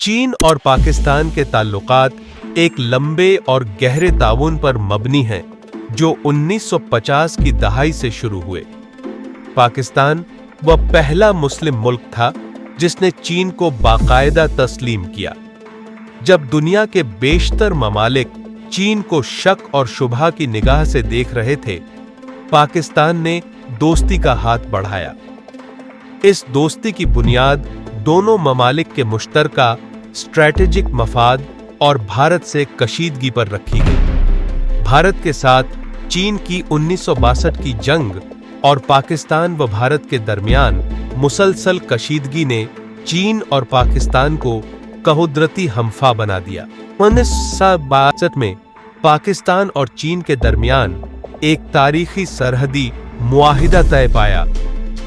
चीन और पाकिस्तान के ताल्लुकात एक लंबे और गहरे ताउन पर मबनी हैं जो 1950 की दहाई से शुरू हुए। पाकिस्तान वह पहला मुस्लिम मुल्क था जिसने चीन को बाकायदा तस्लीम किया। जब दुनिया के बेशतर ममालिक चीन को शक और शुबहा की निगाह से देख रहे थे, पाकिस्तान ने दोस्ती का हाथ बढ़ाया। इस दोस्ती की बुनियाद दोनों ममालिक के मुश्तरका स्ट्रैटेजिक मफाद और भारत से कशीदगी पर रखी गई। भारत के साथ चीन की 1962 की जंग और पाकिस्तान व भारत के दरमियान मुसलसल कशीदगी ने चीन और पाकिस्तान को कहुदरती हमफा बना दिया। 1962 में पाकिस्तान और चीन के दरमियान एक तारीखी सरहदी मुआहिदा तय पाया,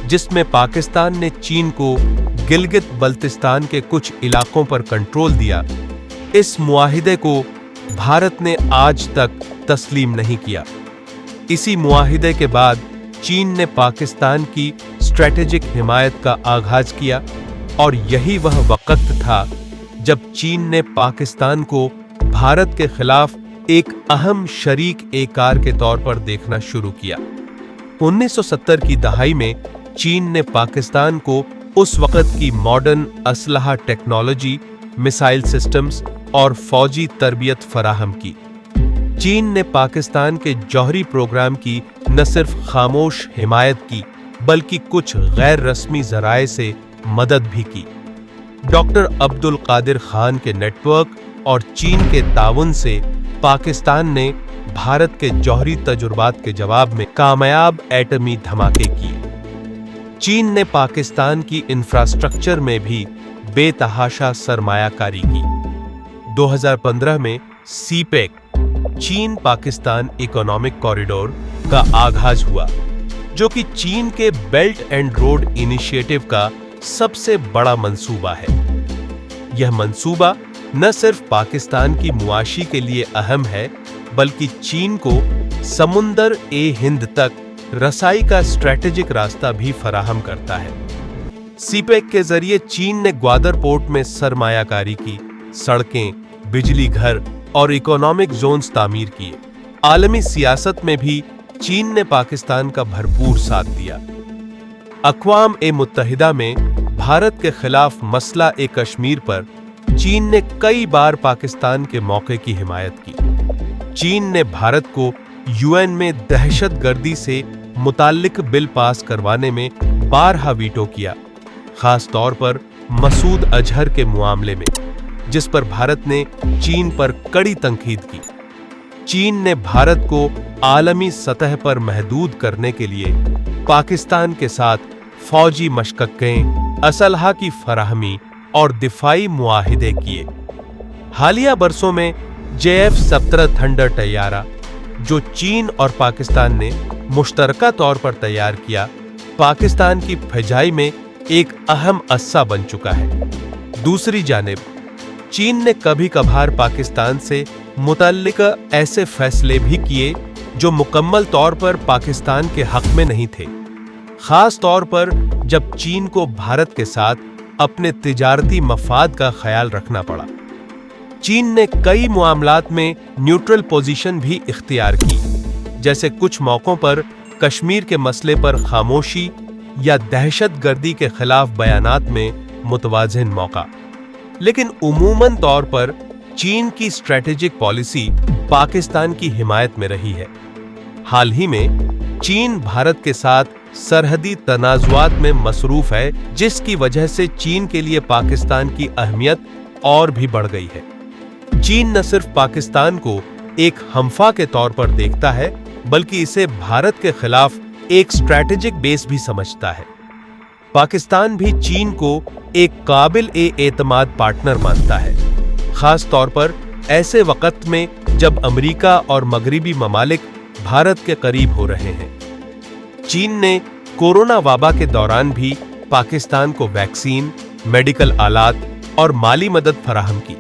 जिसमें पाकिस्तान ने चीन को गिलगित बल्तिस्तान के कुछ इलाकों पर कंट्रोल दिया। इस मुआहिदे को भारत ने आज तक तस्लीम नहीं किया। इसी मुआहिदे के बाद चीन ने पाकिस्तान की स्ट्रैटेजिक हिमायत का आगाज किया और यही वह वक्त था जब चीन ने पाकिस्तान को भारत के खिलाफ एक अहम शरीक एकार के तौर पर देखना शुरू किया। 1970 की दहाई में चीन ने पाकिस्तान को उस वक्त की मॉडर्न असलहा टेक्नोलॉजी, मिसाइल सिस्टम्स और फौजी तरबियत फराहम की। चीन ने पाकिस्तान के जौहरी प्रोग्राम की न सिर्फ खामोश हिमायत की, बल्कि कुछ गैर रस्मी जराए से मदद भी की। डॉक्टर अब्दुल कादिर खान के नेटवर्क और चीन के ताउन से पाकिस्तान ने भारत के जौहरी तजुर्बात के जवाब में कामयाब एटमी धमाके किए। चीन ने पाकिस्तान की इंफ्रास्ट्रक्चर में भी बेतहाशा सरमायाकारी की। 2015 में सीपेक, चीन पाकिस्तान इकोनॉमिक कॉरिडोर का आगाज हुआ, जो कि चीन के बेल्ट एंड रोड इनिशिएटिव का सबसे बड़ा मंसूबा है। यह मंसूबा न सिर्फ पाकिस्तान की मुआशी के लिए अहम है, बल्कि चीन को समुंदर ए हिंद तक रसाई का स्ट्रैटेजिक रास्ता भी फराहम करता है। सीपेक के जरिए चीन ने ग्वादर पोर्ट में सरमायाकारी की, सड़कें, बिजली घर और इकोनॉमिक जोन्स तामीर किए। आलमी सियासत में भी चीन ने पाकिस्तान का भरपूर साथ दिया। अक़वाम ए मुत्तहिदा में भारत के खिलाफ मसला ए कश्मीर पर चीन ने कई बार पाकिस्तान के मौके की हिमायत की। चीन ने भारत को यूएन में दहशतगर्दी से मुताल्लिक बिल पास करवाने में बारहा वीटो किया, खास तौर पर मसूद अजहर के मामले में, जिस पर भारत ने चीन पर कड़ी तनकीद की। चीन ने भारत को आलमी सतह पर महदूद करने के लिए पाकिस्तान के साथ फौजी मशक्क़तें, असलहा की फराहमी और दिफाई मुआहिदे किए। हालिया बरसों में JF-17 थंडर तैयारा, जो चीन और पाकिस्तान ने मुश्तरका तौर पर तैयार किया, पाकिस्तान की फिजाई में एक अहम अस्सा बन चुका है। दूसरी जानिब चीन ने कभी कभार पाकिस्तान से मुतल्लिका ऐसे फैसले भी किए जो मुकम्मल तौर पर पाकिस्तान के हक में नहीं थे, खास तौर पर जब चीन को भारत के साथ अपने तिजारती मफाद का ख्याल रखना पड़ा। चीन ने कई मामलात में न्यूट्रल पोजीशन भी इख्तियार की, जैसे कुछ मौकों पर कश्मीर के मसले पर खामोशी या दहशतगर्दी के खिलाफ बयानात में मुतवाज़िन मौका। लेकिन उमूमन तौर पर चीन की स्ट्रैटेजिक पॉलिसी पाकिस्तान की हिमायत में रही है। हाल ही में चीन भारत के साथ सरहदी तनाज़ुआत में मसरूफ है, जिसकी वजह से चीन के लिए पाकिस्तान की अहमियत और भी बढ़ गई है। चीन न सिर्फ पाकिस्तान को एक हमफा के तौर पर देखता है, बल्कि इसे भारत के खिलाफ एक स्ट्रैटेजिक बेस भी समझता है। पाकिस्तान भी चीन को एक काबिल एतमाद पार्टनर मानता है, खास तौर पर ऐसे वक्त में जब अमेरिका और मगरिबी ममालिक भारत के करीब हो रहे हैं। चीन ने कोरोना वबा के दौरान भी पाकिस्तान को वैक्सीन, मेडिकल आलात और माली मदद फराहम की।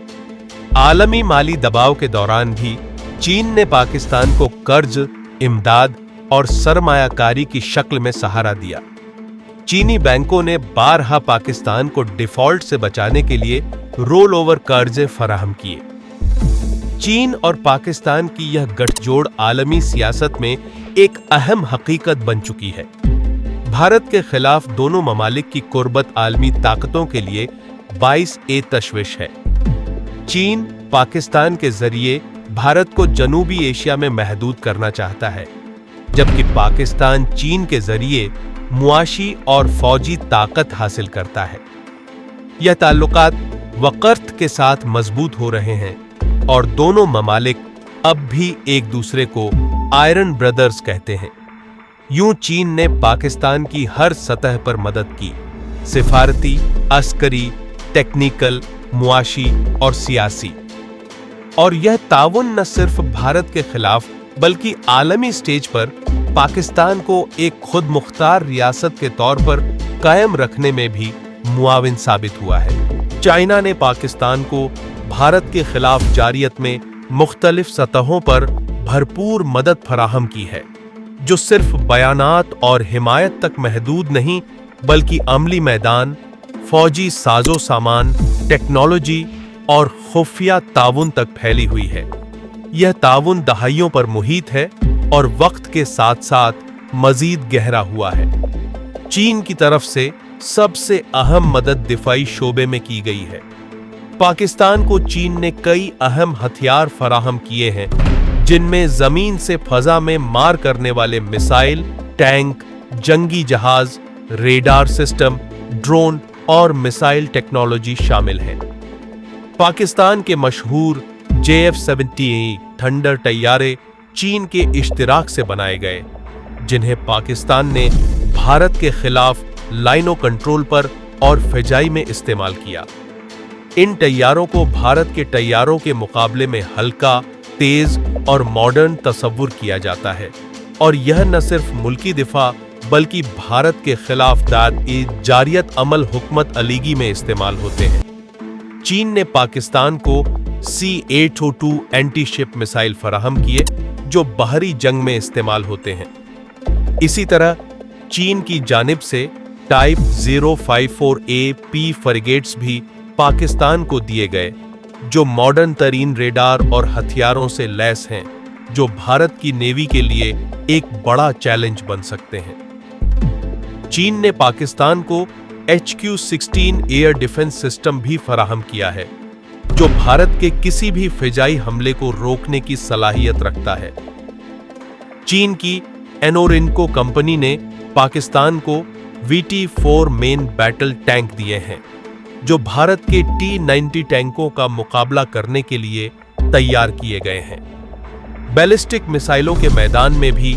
आलमी माली दबाव के दौरान भी चीन ने पाकिस्तान को कर्ज, इमदाद और सरमायाकारी की शक्ल में सहारा दिया। चीनी बैंकों ने बारहा पाकिस्तान को डिफॉल्ट से बचाने के लिए रोल ओवर कर्जे फराहम किए। चीन और पाकिस्तान की यह गठजोड़ आलमी सियासत में एक अहम हकीकत बन चुकी है। भारत के खिलाफ दोनों ममालिक की कुर्बत आलमी ताकतों के लिए बाइस तशविश है। चीन पाकिस्तान के जरिए भारत को जनूबी एशिया में महदूद करना चाहता है, जबकि पाकिस्तान चीन के जरिए मुआशी और फौजी ताकत हासिल करता है। यह ताल्लुकात वक़्त के साथ मजबूत हो रहे हैं और दोनों ममालिक अब भी एक दूसरे को आयरन ब्रदर्स कहते हैं। यूं चीन ने पाकिस्तान की हर सतह पर मदद की, सिफारती, अस्करी, टेक्निकल, मुआशी और सियासी। और यह ताउन न सिर्फ भारत के खिलाफ बल्कि आलमी स्टेज पर पाकिस्तान को एक खुद मुख्तार रियासत के तौर पर कायम रखने में भी मुआविन साबित हुआ है। चाइना ने पाकिस्तान को भारत के खिलाफ जारियत में मुख्तलिफ सतहों पर भरपूर मदद फराहम की है, जो सिर्फ बयानात और हिमायत तक महदूद नहीं बल्कि अमली मैदान, फौजी साजो सामान, टेक्नोलॉजी और खुफिया ताउन तक फैली हुई है। यह ताउन दहाइयों पर मुहित है और वक्त के साथ साथ मजीद गहरा हुआ है। चीन की तरफ से सबसे अहम मदद दिफाई शोबे में की गई है। पाकिस्तान को चीन ने कई अहम हथियार फराहम किए हैं, जिनमें जमीन से फजा में मार करने वाले मिसाइल, टैंक, जंगी जहाज, रेडार सिस्टम, ड्रोन और मिसाइल टेक्नोलॉजी शामिल हैं। पाकिस्तान के मशहूर JF-70 थंडर तैयारे चीन के इश्तिराक से बनाए गए, जिन्हें पाकिस्तान ने भारत के खिलाफ लाइनो कंट्रोल पर और फिजाई में इस्तेमाल किया। इन तैयारों को भारत के तैयारों के मुकाबले में हल्का, तेज और मॉडर्न तस्वुर किया जाता है, और यह न सिर्फ मुल्की दिफा बल्कि भारत के खिलाफ दायर जारियत अमल हुकूमत अलीगी में इस्तेमाल होते हैं। चीन ने पाकिस्तान को C-802 एंटी शिप मिसाइल फराहम किए, जो बाहरी जंग में इस्तेमाल होते हैं। इसी तरह चीन की जानिब से टाइप 054A-P फ्रिगेट्स भी पाकिस्तान को दिए गए, जो मॉडर्न तरीन रेडार और हथियारों से लैस हैं, जो भारत की नेवी के लिए एक बड़ा चैलेंज बन सकते हैं। चीन ने पाकिस्तान को HQ-16 एयर डिफेंस सिस्टम भी फराहम किया है, जो भारत के किसी भी फिजाई हमले को रोकने की सलाहियत रखता है। चीन की एनोरिनको कंपनी ने पाकिस्तान को VT-4 मेन बैटल टैंक दिए हैं, जो भारत के T-90 टैंकों का मुकाबला करने के लिए तैयार किए गए हैं। बैलिस्टिक मिसाइलों के मैदान में भी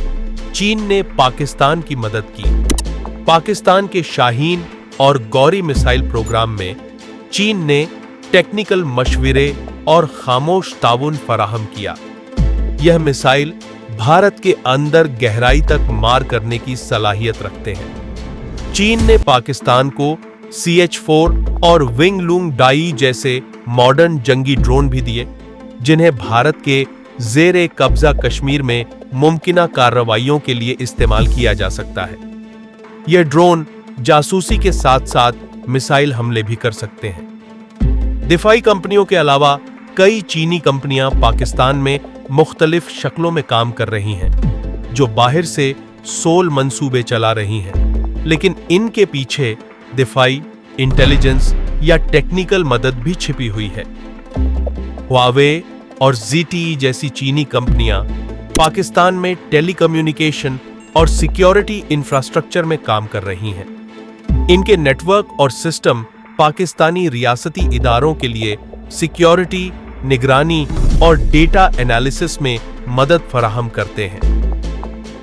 चीन ने पाकिस्तान की मदद की। पाकिस्तान के शाहीन और गौरी मिसाइल प्रोग्राम में चीन ने टेक्निकल मशविरे और खामोश ताउन फराहम किया। यह मिसाइल भारत के अंदर गहराई तक मार करने की सलाहियत रखते हैं। चीन ने पाकिस्तान को CH-4 और विंग लूंग डाई जैसे मॉडर्न जंगी ड्रोन भी दिए, जिन्हें भारत के ज़ेरे कब्जा कश्मीर में मुमकिना कार्रवाइयों के लिए इस्तेमाल किया जा सकता है। यह ड्रोन जासूसी के साथ साथ मिसाइल हमले भी कर सकते हैं। दिफाई कंपनियों के अलावा कई चीनी कंपनियां पाकिस्तान में मुख्तलिफ शक्लों में काम कर रही हैं, जो बाहर से सोल मंसूबे चला रही हैं, लेकिन इनके पीछे दिफाई, इंटेलिजेंस या टेक्निकल मदद भी छिपी हुई है। हुआवे और ZTE जैसी चीनी कंपनियां पाकिस्तान में टेलीकम्युनिकेशन और सिक्योरिटी इंफ्रास्ट्रक्चर में काम कर रही हैं। इनके नेटवर्क और सिस्टम पाकिस्तानी रियासती इदारों के लिए सिक्योरिटी, निगरानी और डेटा एनालिसिस में मदद फराहम करते हैं।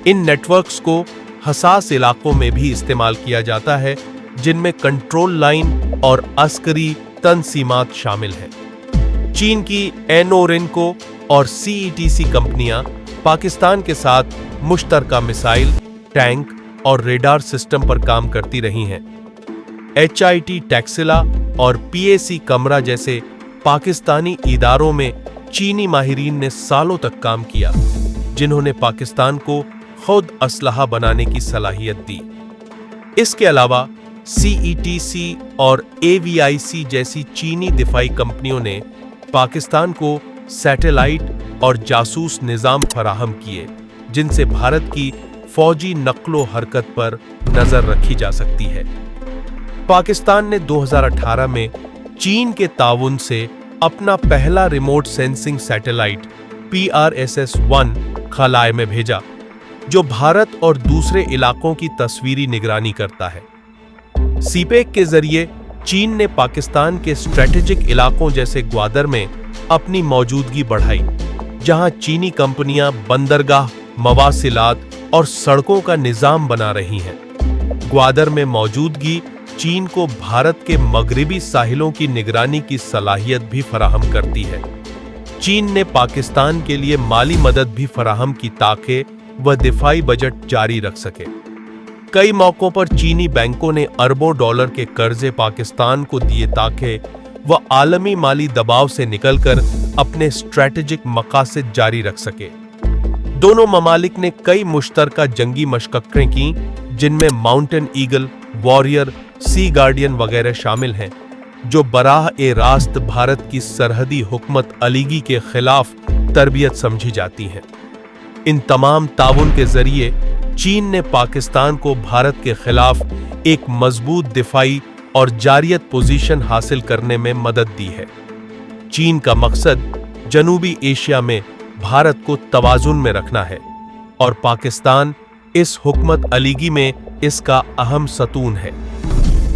इन नेटवर्क्स को हसास इलाकों में भी इस्तेमाल किया जाता है, जिनमें कंट्रोल लाइन और अस्करी तंसीमात शामिल हैं। चीन की एनोरिनको और CETC कंपनियां पाकिस्तान के साथ मुश्तरका मिसाइल, टैंक और रेडार सिस्टम पर काम करती रही हैं। HIT टैक्सिला और PAC कमरा जैसे पाकिस्तानी इदारों में चीनी माहिरीन ने सालों तक काम किया, जिन्होंने पाकिस्तान को खुद असलहा बनाने की सलाहियत दी। इसके अलावा CETC और AVIC जैसी चीनी दिफाई कंपनियों ने पाकिस्तान को सैटेलाइट और जासूस निजाम फराहम किए, जिनसे भारत की फौजी नक्लो हरकत पर नजर रखी जा सकती है। पाकिस्तान ने 2018 में चीन के ताउन से अपना पहला रिमोट सेंसिंग सैटेलाइट PRSS-1 खलाए में भेजा, जो भारत और दूसरे इलाकों की तस्वीरी निगरानी करता है। सीपेक के जरिए चीन ने पाकिस्तान के स्ट्रेटेजिक इलाकों जैसे ग्वादर में अपनी मौजूदगी बढ़ाई, जहां चीनी कंपनियां बंदरगाह, मवासिलात और सड़कों का निजाम बना रही हैं। ग्वादर में मौजूदगी चीन को भारत के मगरिबी साहिलों की निगरानी की सलाहियत भी फराहम करती है। चीन ने पाकिस्तान के लिए माली मदद भी फराहम की ताकि वह दिफाई बजट जारी रख सके। कई मौकों पर चीनी बैंकों ने अरबों डॉलर के कर्जे पाकिस्तान को दिए ताकि वह आलमी माली दबाव से निकलकर अपने स्ट्रेटेजिक मकासद जारी रख सके। दोनों ममालिक ने कई मुश्तरका जंगी मशक्क़तें की, जिनमें माउंटेन ईगल, वॉरियर, सी गार्डियन वगैरह शामिल हैं, जो बराह ए रास्त भारत की सरहदी हुकूमत अलीगी के खिलाफ तरबियत समझी जाती हैं। इन तमाम ताउन के जरिए चीन ने पाकिस्तान को भारत के खिलाफ एक मजबूत दिफाई और जारियत पोजीशन हासिल करने में मदद दी है। चीन का मकसद जनूबी एशिया में भारत को तवाजुन में रखना है और पाकिस्तान इस हुकूमत अलीगी में इसका अहम सतून है।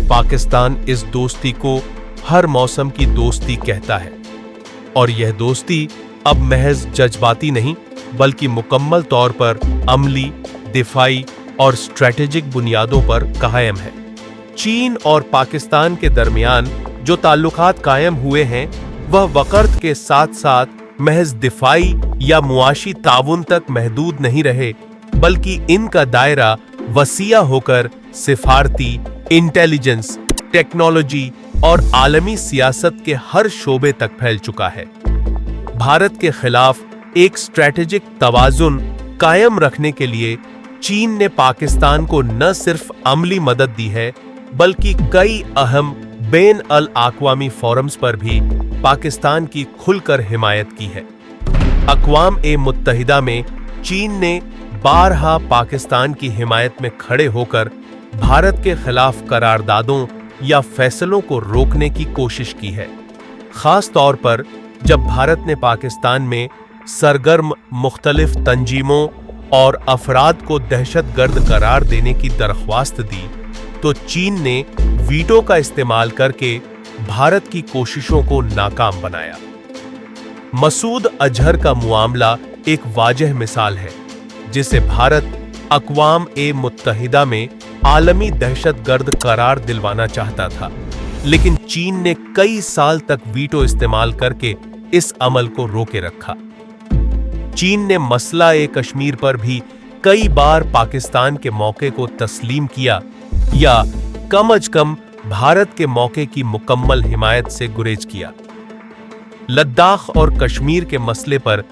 पाकिस्तान इस दोस्ती को हर मौसम की दोस्ती कहता है और यह दोस्ती अब महज जज्बाती नहीं बल्कि मुकम्मल तौर पर अमली, दिफाई और स्ट्रेटेजिक बुनियादों पर कायम है। चीन और पाकिस्तान के दरमियान जो ताल्लुकात कायम हुए हैं वह वक़्त के साथ साथ महज दिफाई या मुआशी ताउन तक महदूद नहीं रहे, बल्कि इनका दायरा वसीया होकर सिफारती, इंटेलिजेंस, टेक्नोलॉजी और आलमी सियासत के हर शोबे तक फैल चुका है। भारत के खिलाफ एक स्ट्रेटेजिक तवाजुन कायम रखने के लिए चीन ने पाकिस्तान को न सिर्फ अमली मदद दी है बल्कि कई अहम बैन अल अक़वामी फोरम्स पर भी पाकिस्तान की खुलकर हिमायत की है। अक़वाम ए मुत्तहिदा में चीन ने बारहा पाकिस्तान की हिमायत में खड़े होकर भारत के खिलाफ करारदादों या फैसलों को रोकने की कोशिश की है, खास तौर पर जब भारत ने पाकिस्तान में सरगर्म मुख्तलिफ तंजीमों और अफराद को दहशतगर्द करार देने की दरख्वास्त दी, तो चीन ने वीटो का इस्तेमाल करके भारत की कोशिशों को नाकाम बनाया। मसूद अजहर का मामला एक वाजह मिसाल है, जिसे भारत अक़वाम ए मुत्तहिदा में आलमी दहशतगर्द करार दिलवाना चाहता था, लेकिन चीन ने कई साल तक वीटो इस्तेमाल करके इस अमल को रोके रखा। चीन ने मसला ए कश्मीर पर भी कई बार पाकिस्तान के मौके को तस्लीम किया या कम अज कम भारत के मौके की मुकम्मल हिमायत से गुरेज किया। लद्दाख और कश्मीर के मसले पर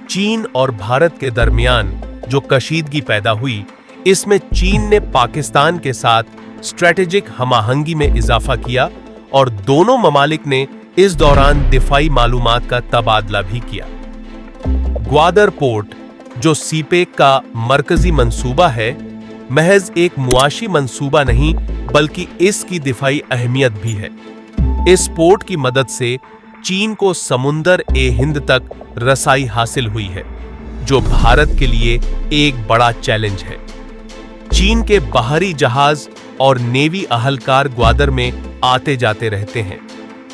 चीन और भारत के दरमियान जो कशीदगी पैदा हुई, इसमें चीन ने पाकिस्तान के साथ स्ट्रेटेजिक हमाहंगी में इजाफा किया और दोनों ममालिक ने इस दौरान दिफाई मालूमात का तबादला भी किया। ग्वादर पोर्ट, जो सीपेक का मरकजी मंसूबा है, महज एक मुआशी मंसूबा नहीं बल्कि इसकी दिफाई अहमियत भी है। इस पोर्ट की मदद से चीन को समुंदर ए हिंद तक रसाई हासिल हुई है, जो भारत के लिए एक बड़ा चैलेंज है। चीन के बाहरी जहाज और नेवी अहलकार ग्वादर में आते जाते रहते हैं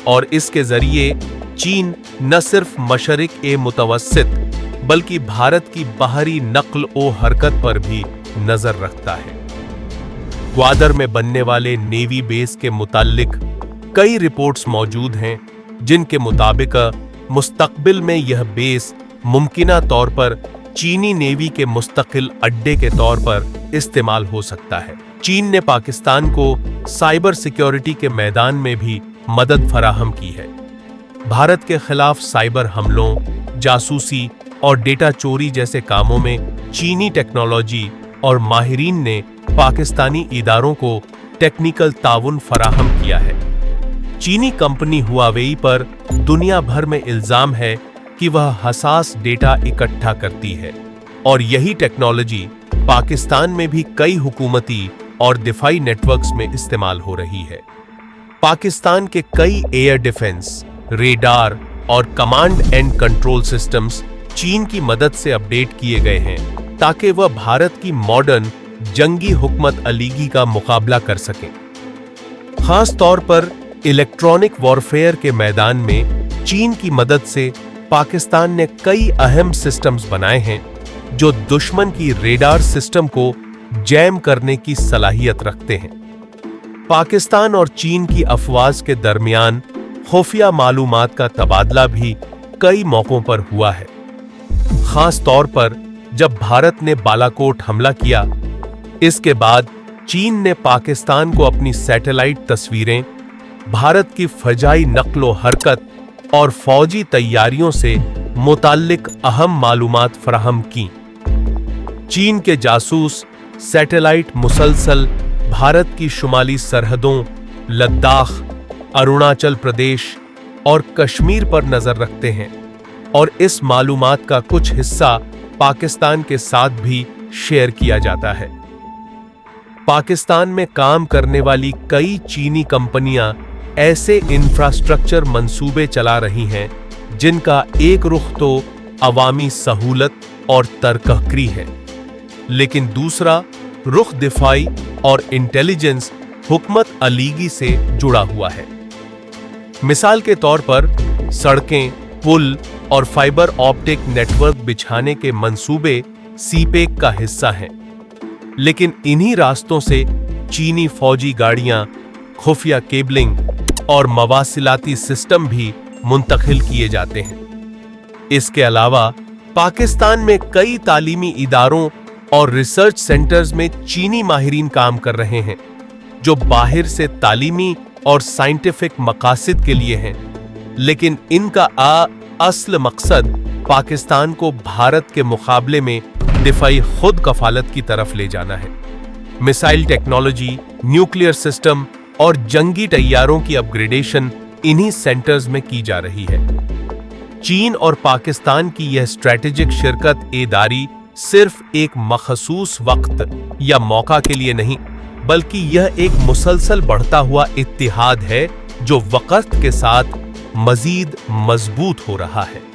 और इसके जरिए चीन न सिर्फ मशरिक ए मुतवस्सित बल्कि भारत की बाहरी नक्ल ओ हरकत पर भी नजर रखता है। ग्वादर में बनने वाले नेवी बेस के मुताल्लिक कई रिपोर्ट्स मौजूद हैं, जिनके मुताबिक मुस्तकबिल में यह बेस मुमकिना तौर पर चीनी नेवी के मुस्तकिल अड्डे के तौर पर इस्तेमाल हो सकता है। चीन ने पाकिस्तान को साइबर सिक्योरिटी के मैदान में भी मदद फराहम की है। भारत के खिलाफ साइबर हमलों, जासूसी और डेटा चोरी जैसे कामों में चीनी टेक्नोलॉजी और माहिरीन ने पाकिस्तानी इदारों को टेक्निकल ताउन फराहम किया है। चीनी कंपनी हुआवेई पर दुनिया भर में इल्जाम है कि वह हसास डेटा इकट्ठा करती है और यही टेक्नोलॉजी पाकिस्तान में भी कई हुकूमती और दिफाई नेटवर्क्स में इस्तेमाल हो रही है। पाकिस्तान के कई एयर डिफेंस, रेडार और कमांड एंड कंट्रोल सिस्टम्स चीन की मदद से अपडेट किए गए हैं ताकि वह भारत की मॉडर्न जंगी हुकमत अलीगी का मुकाबला कर सकें। खास तौर पर इलेक्ट्रॉनिक वॉरफेयर के मैदान में चीन की मदद से पाकिस्तान ने कई अहम सिस्टम्स बनाए हैं जो दुश्मन की रेडार सिस्टम को जैम करने की सलाहियत रखते हैं। पाकिस्तान और चीन की अफवाज के दरमियान खुफिया मालूमात का तबादला भी कई मौकों पर हुआ है। खास तौर पर जब भारत ने बालाकोट हमला किया, इसके बाद चीन ने पाकिस्तान को अपनी सैटेलाइट तस्वीरें, भारत की फजाई नक्लो हरकत और फौजी तैयारियों से मुताल्लिक अहम मालूमात फराहम की। चीन के जासूस सैटेलाइट मुसलसल भारत की शुमाली सरहदों, लद्दाख, अरुणाचल प्रदेश और कश्मीर पर नजर रखते हैं और इस मालूमात का कुछ हिस्सा पाकिस्तान के साथ भी शेयर किया जाता है। पाकिस्तान में काम करने वाली कई चीनी कंपनियां ऐसे इंफ्रास्ट्रक्चर मंसूबे चला रही हैं जिनका एक रुख तो अवामी सहूलत और तरक्की है, लेकिन दूसरा रुख दिफाई और इंटेलिजेंस हुकमत अलीगी से जुड़ा हुआ है। मिसाल के तौर पर सड़कें, पुल और फाइबर ऑप्टिक नेटवर्क बिछाने के मंसूबे सीपेक का हिस्सा हैं, लेकिन इन्हीं रास्तों से चीनी फौजी गाड़ियां, खुफिया केबलिंग और मवासिलाती सिस्टम भी मुंतकिल किए जाते हैं। इसके अलावा पाकिस्तान में कई तालीमी इदारों और रिसर्च सेंटर्स में चीनी माहिरीन काम कर रहे हैं जो बाहर से तालीमी और साइंटिफिक मकासद के लिए हैं, लेकिन इनका असल मकसद पाकिस्तान को भारत के मुकाबले में दिफाई खुद कफालत की तरफ ले जाना है। मिसाइल टेक्नोलॉजी, न्यूक्लियर सिस्टम और जंगी तैयारों की अपग्रेडेशन इन्हीं सेंटर्स में की जा रही है। चीन और पाकिस्तान की यह स्ट्रेटेजिक शिरकत एदारी सिर्फ एक मखसूस वक्त या मौका के लिए नहीं, बल्कि यह एक मुसलसल बढ़ता हुआ इत्तिहाद है जो वक्त के साथ मजीद मजबूत हो रहा है।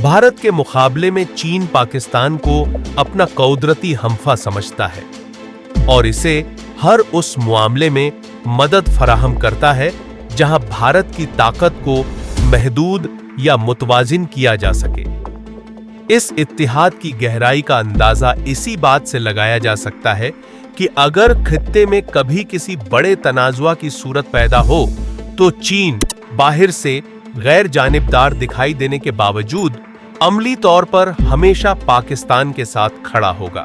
भारत के मुकाबले में चीन पाकिस्तान को अपना कुदरती हमफा समझता है और इसे हर उस मामले में मदद फराहम करता है जहां भारत की ताकत को महदूद या मुतवाजिन किया जा सके। इस इत्तिहाद की गहराई का अंदाजा इसी बात से लगाया जा सकता है कि अगर खित्ते में कभी किसी बड़े तनाजुआ की सूरत पैदा हो तो चीन बाहर से गैर जानिबदार दिखाई देने के बावजूद अमली तौर पर हमेशा पाकिस्तान के साथ खड़ा होगा।